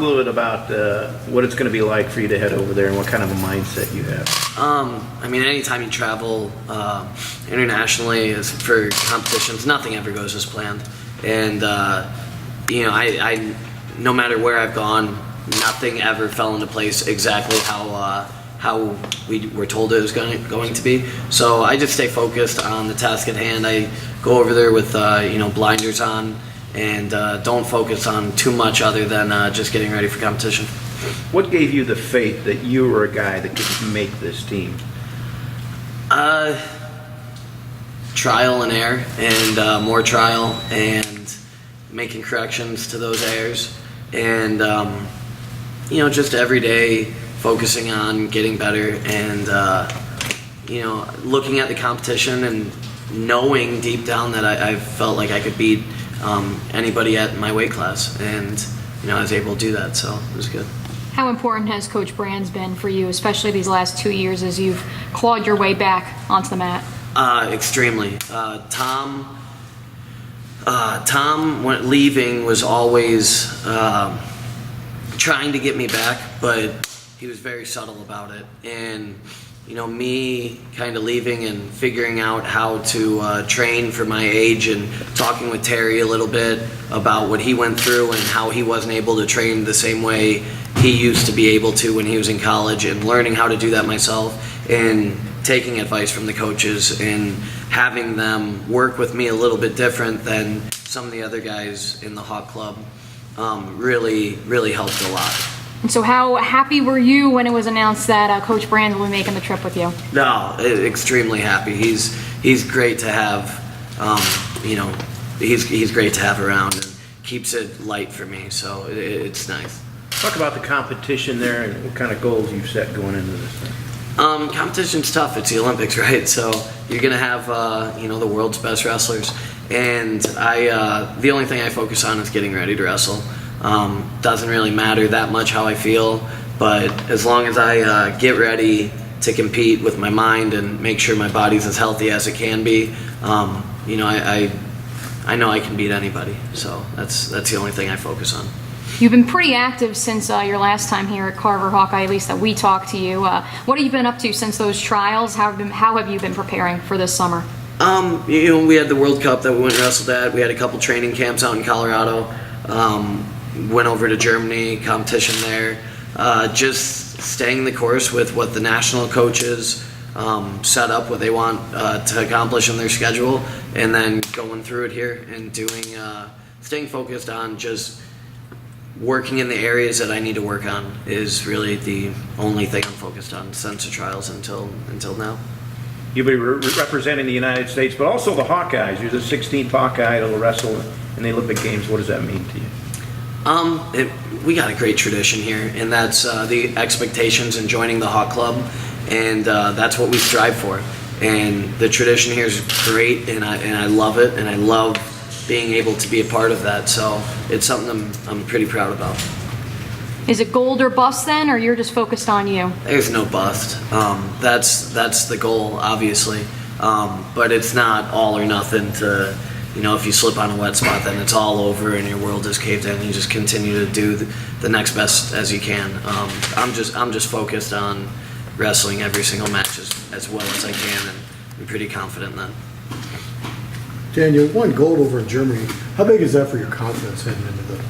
a little bit about what it's going to be like for you to head over there and what kind of a mindset you have. I mean, anytime you travel internationally for competitions, nothing ever goes as planned. And, you know, I no matter where I've gone, nothing ever fell into place exactly how we were told it was going to be. So I just stay focused on the task at hand. I go over there with, you know, blinders on, and don't focus on too much other than just getting ready for competition. What gave you the faith that you were a guy that could make this team? Trial and error, and more trial, and making corrections to those errors, and you know, just every day focusing on getting better, and you know, looking at the competition and knowing deep down that I felt like I could beat anybody at my weight class, and you know, I was able to do that, so it was good. How important has Coach Brand's been for you, especially these last 2 years as you've clawed your way back onto the mat? Extremely. Tom, when leaving, was always trying to get me back, but he was very subtle about it. And you know, me kind of leaving and figuring out how to train for my age, and talking with Terry a little bit about what he went through and how he wasn't able to train the same way he used to be able to when he was in college, and learning how to do that myself, and taking advice from the coaches and having them work with me a little bit different than some of the other guys in the Hawk Club really helped a lot. And so how happy were you when it was announced that Coach Brand will be making the trip with you? No, extremely happy. He's great to have. You know, he's great to have around, and keeps it light for me. So it's nice. Talk about the competition there and what kind of goals you've set going into this thing. Competition's tough. It's the Olympics, right? So you're gonna have you know, the world's best wrestlers, and the only thing I focus on is getting ready to wrestle. Doesn't really matter that much how I feel, but as long as I get ready to compete with my mind and make sure my body's as healthy as it can be, you know, I know I can beat anybody. So that's the only thing I focus on. You've been pretty active since your last time here at Carver Hawkeye, at least that we talked to you. What have you been up to since those trials? How have you been preparing for this summer? You know, we had the World Cup that we went and wrestled at. We had a couple training camps out in Colorado. Went over to Germany, competition there. Just staying the course with what the national coaches set up, what they want to accomplish in their schedule, and then going through it here and doing, staying focused on just working in the areas that I need to work on is really the only thing I'm focused on since the trials until now. You'll be representing the United States, but also the Hawkeyes. You're the 16th Hawkeye to wrestle in the Olympic Games. What does that mean to you? We got a great tradition here, and that's the expectations in joining the Hawk Club, and that's what we strive for. And the tradition here is great, and I love it, and I love being able to be a part of that. So it's something I'm pretty proud about. Is it gold or bust then, or you're just focused on you? There's no bust. That's the goal, obviously, but it's not all or nothing. To, you know, if you slip on a wet spot, then it's all over and your world is caved in. You just continue to do the next best as you can. I'm just focused on wrestling every single match as well as I can, and I'm pretty confident in that. Daniel, won gold over in Germany. How big is that for your confidence heading into the?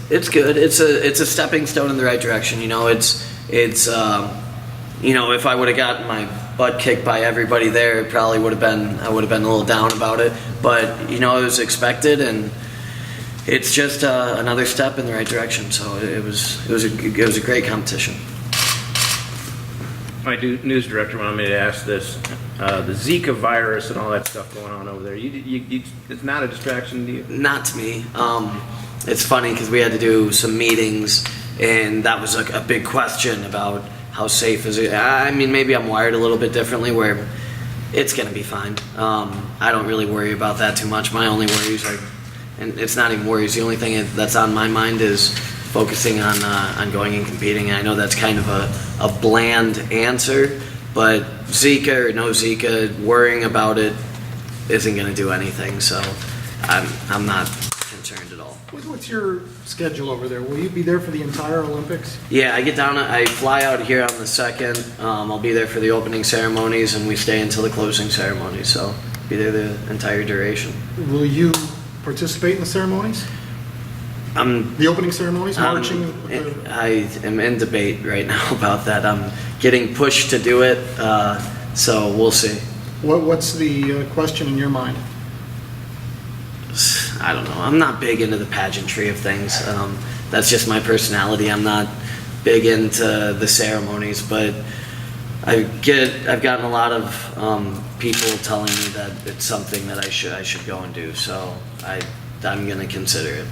It's good. It's a stepping stone in the right direction. You know, it's you know, if I would have gotten my butt kicked by everybody there, it probably would have been, I would have been a little down about it. But you know, it was expected, and it's just another step in the right direction. So it was a great competition. My news director wanted me to ask this: the Zika virus and all that stuff going on over there. It's not a distraction to you? Not to me. It's funny because we had to do some meetings, and that was a big question about how safe is it. I mean, maybe I'm wired a little bit differently, where it's going to be fine. I don't really worry about that too much. My only worries are, and it's not even worries. The only thing that's on my mind is focusing on going and competing. And I know that's kind of a bland answer, but Zika or no Zika, worrying about it isn't going to do anything. So I'm not concerned at all. What's your schedule over there? Will you be there for the entire Olympics? Yeah, I fly out here on the 2nd. I'll be there for the opening ceremonies, and we stay until the closing ceremony, so be there the entire duration. Will you participate in the ceremonies? The opening ceremonies, marching? I am in debate right now about that. I'm getting pushed to do it, so we'll see. What's the question in your mind? I don't know. I'm not big into the pageantry of things. That's just my personality. I'm not big into the ceremonies, but I've gotten a lot of people telling me that it's something that I should go and do. So I'm going to consider it.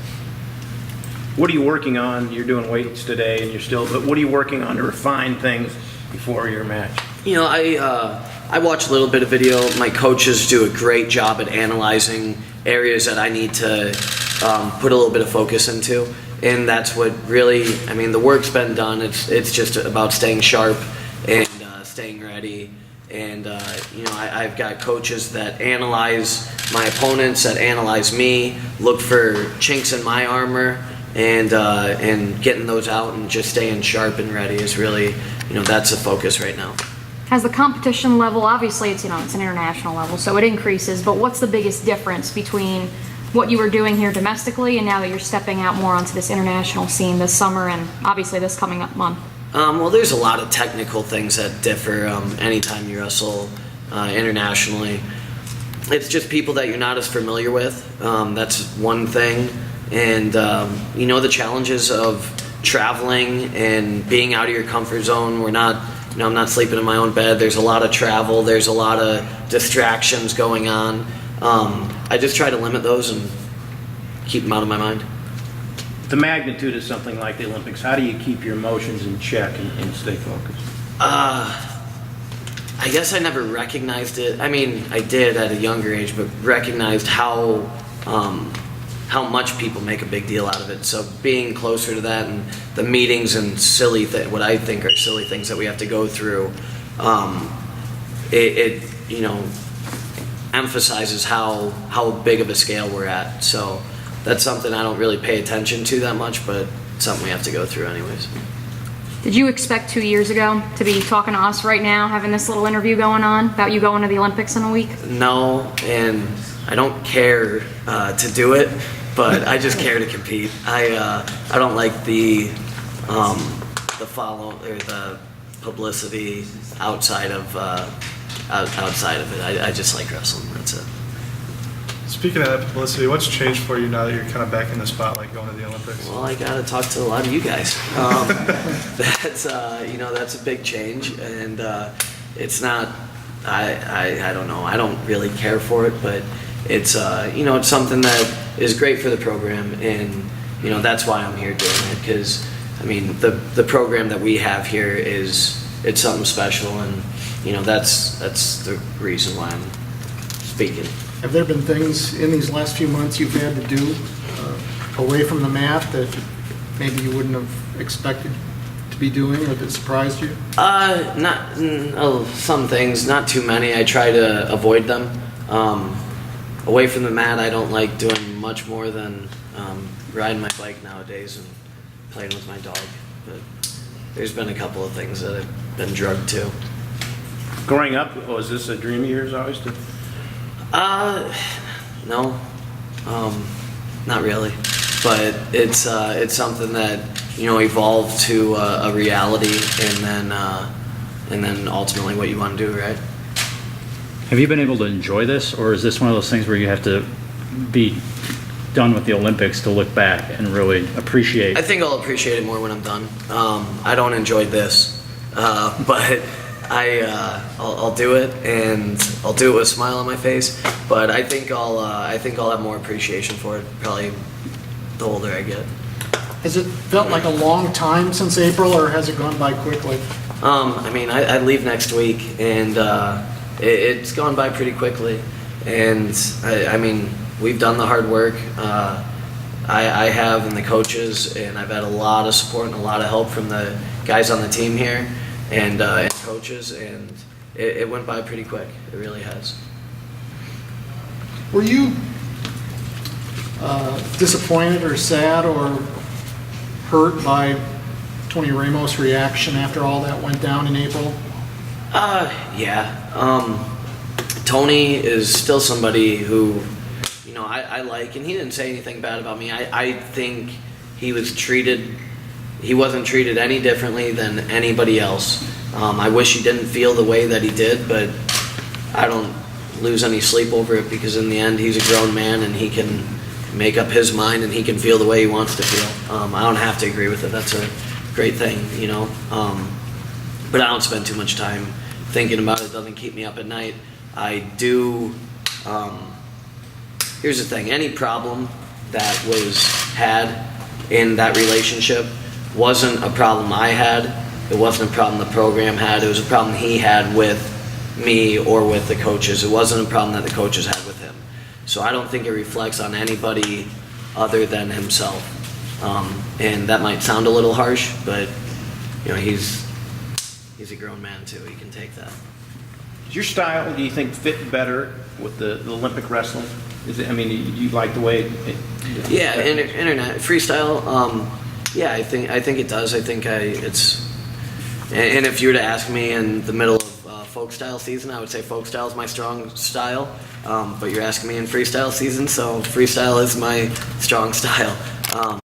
What are you working on? You're doing weights today, and but what are you working on to refine things before your match? You know, I watch a little bit of video. My coaches do a great job at analyzing areas that I need to put a little bit of focus into, and that's what really, I mean, the work's been done. It's just about staying sharp and staying ready. And you know, I've got coaches that analyze my opponents, that analyze me, look for chinks in my armor, and getting those out and just staying sharp and ready is really, you know, that's a focus right now. Has the competition level, obviously it's, you know, it's an international level, so it increases, but what's the biggest difference between what you were doing here domestically and now that you're stepping out more onto this international scene this summer and obviously this coming up month? Well, there's a lot of technical things that differ anytime you wrestle internationally. It's just people that you're not as familiar with. That's one thing. And, you know, the challenges of traveling and being out of your comfort zone. We're not, you know, I'm not sleeping in my own bed. There's a lot of travel. There's a lot of distractions going on. I just try to limit those and keep them out of my mind. The magnitude of something like the Olympics, how do you keep your emotions in check and stay focused? I guess I never recognized it. I mean, I did at a younger age, but recognized how much people make a big deal out of it. So being closer to that and the meetings and what I think are silly things that we have to go through, it you know, emphasizes how big of a scale we're at. So that's something I don't really pay attention to that much, but it's something we have to go through anyways. Did you expect 2 years ago to be talking to us right now, having this little interview going on about you going to the Olympics in a week? No, and I don't care to do it, but I just care to compete. I don't like the follow or the publicity outside of it. I just like wrestling. That's it. Speaking of that publicity, what's changed for you now that you're kind of back in the spotlight going to the Olympics? Well, I got to talk to a lot of you guys. That's you know, that's a big change, and it's not. I don't know. I don't really care for it, but it's you know, it's something that is great for the program, and you know, that's why I'm here doing it. Because I mean, the program that we have here it's something special, and you know, that's the reason why I'm speaking. Have there been things in these last few months you've had to do away from the mat that maybe you wouldn't have expected to be doing or that surprised you? Some things, not too many. I try to avoid them. Away from the mat, I don't like doing much more than riding my bike nowadays and playing with my dog. But there's been a couple of things that I've been drugged to. Growing up, was this a dream of yours always to? No, not really. But it's something that, you know, evolved to a reality, and then ultimately what you want to do, right? Have you been able to enjoy this, or is this one of those things where you have to be done with the Olympics to look back and really appreciate? I think I'll appreciate it more when I'm done. I don't enjoy this, but I'll do it, and I'll do it with a smile on my face. But I think I'll have more appreciation for it probably the older I get. Has it felt like a long time since April, or has it gone by quickly? I mean, I leave next week, and it's gone by pretty quickly. And I mean, we've done the hard work. I have, and the coaches, and I've had a lot of support and a lot of help from the guys on the team here, and coaches, and it went by pretty quick. It really has. Were you disappointed or sad or hurt by Tony Ramos' reaction after all that went down in April? Yeah. Tony is still somebody who, you know, I like, and he didn't say anything bad about me. I think he wasn't treated any differently than anybody else. I wish he didn't feel the way that he did, but I don't lose any sleep over it because in the end he's a grown man and he can make up his mind and he can feel the way he wants to feel. I don't have to agree with it. That's a great thing, you know. But I don't spend too much time thinking about it. It doesn't keep me up at night. I do. Here's the thing. Any problem that was had in that relationship wasn't a problem I had. It wasn't a problem the program had. It was a problem he had with me or with the coaches. It wasn't a problem that the coaches had with him. So I don't think it reflects on anybody other than himself. And that might sound a little harsh, but you know, he's a grown man too. He can take that. Is your style, do you think, fit better with the Olympic wrestling? Is it, I mean, you like the way Yeah, internet freestyle. Yeah, I think it does. I think it's. And if you were to ask me in the middle of folk style season, I would say folk style is my strong style. But you're asking me in freestyle season, so freestyle is my strong style.